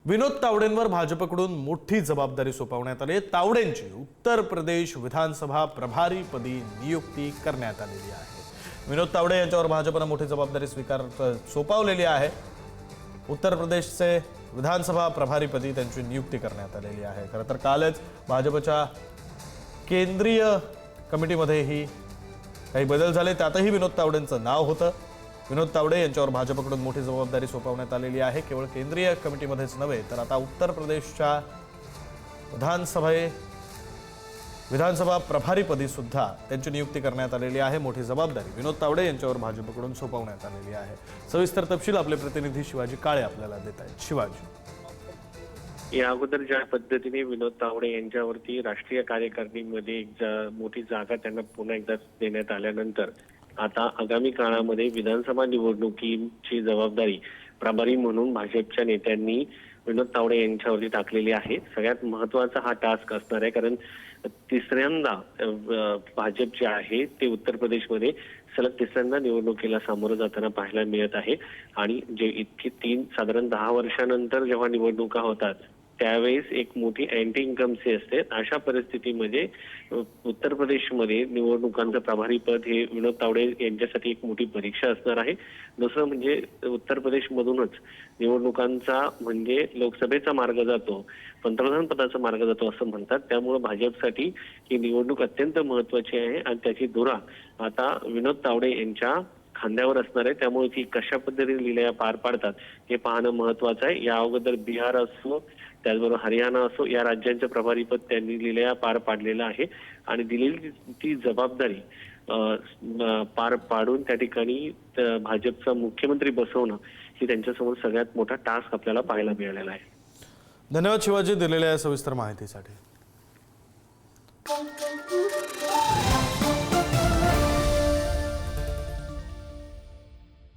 विनोद तावडेंवर भाजपकडून मोठी जबाबदारी सोपवण्यात आली। तावडेंची उत्तर प्रदेश विधानसभा प्रभारीपदी नियुक्ती करण्यात आलेली आहे। विनोद तावडे यांच्यावर भाजपने मोठी जबाबदारी सोपवलेली आहे। उत्तर प्रदेशचे विधानसभा प्रभारीपदी त्यांची नियुक्ती करण्यात आलेली आहे। खरं तर कालच भाजपच्या केंद्रीय कमिटीमध्येही काही बदल झाले, त्यातही विनोद तावडेंचं नाव होतं। विनोद तावडे यांच्यावर भाजपकडून मोठी जबाबदारी सोपवण्यात आलेली आहे। केवळ केंद्रीय कमिटीमध्येच नव्हे तर आता उत्तर प्रदेशच्या विधानसभा प्रभारीपदी सुद्धा त्यांची नियुक्ती करण्यात आलेली आहे। मोठी जबाबदारी विनोद तावडे यांच्यावर भाजपकडून सोपवण्यात आलेली आहे। सविस्तर तपशील आपले प्रतिनिधी शिवाजी काळे आपल्याला देत आहेत। शिवाजी, या अगोदर ज्या पद्धतीने विनोद तावडे यांच्यावरती राष्ट्रीय कार्यकारिणीमध्ये एक मोठी जागा त्यांना पुन्हा एकदा देण्यात आल्यानंतर आता आगामी काळामध्ये विधानसभा निवडणुकीची जबाबदारी प्रभारी म्हणून भाजपच्या नेत्यांनी विनोद तावडे यांच्यावरती टाकलेली आहे। सगळ्यात महत्त्वाचा हा टास्क असणार आहे, कारण तिसऱ्यांदा भाजप जे आहे ते उत्तर प्रदेशमध्ये सलग तिसऱ्यांदा निवडणुकीला सामोरं जाताना पाहायला मिळत आहे। आणि जे इतकी साधारण 10 वर्षानंतर जेव्हा निवडणुका होतात त्यावेळेस एक मोठी अँटी इन्कमसी असते। अशा परिस्थितीमध्ये उत्तर प्रदेशमध्ये निवडणुकांचं प्रभारीपद हे विनोद तावडे यांच्यासाठी एक मोठी परीक्षा असणार आहे। दुसरं म्हणजे उत्तर प्रदेशमधूनच निवडणुकांचा म्हणजे लोकसभेचा मार्ग जातो, पंतप्रधान पदाचा मार्ग जातो असं म्हणतात। त्यामुळे भाजपसाठी ही निवडणूक अत्यंत महत्त्वाची आहे आणि त्याची धुरा आता विनोद तावडे यांच्या खांद्यावर असणार आहे। त्यामुळे ती कशा पद्धतीने लिलाया पार पाडतात हे पाहणं महत्त्वाचं आहे। या अगोदर बिहार असो त्याचबरोबर हरियाणा असो या राज्यांचं प्रभारीपद त्यांनी लिलाया पार पाडलेलं आहे आणि दिलेली ती जबाबदारी पार पाडून त्या ठिकाणी भाजपचा मुख्यमंत्री बसवणं ही त्यांच्यासमोर सगळ्यात मोठा टास्क आपल्याला पाहायला मिळालेला आहे। धन्यवाद शिवाजी दिलेल्या सविस्तर माहितीसाठी।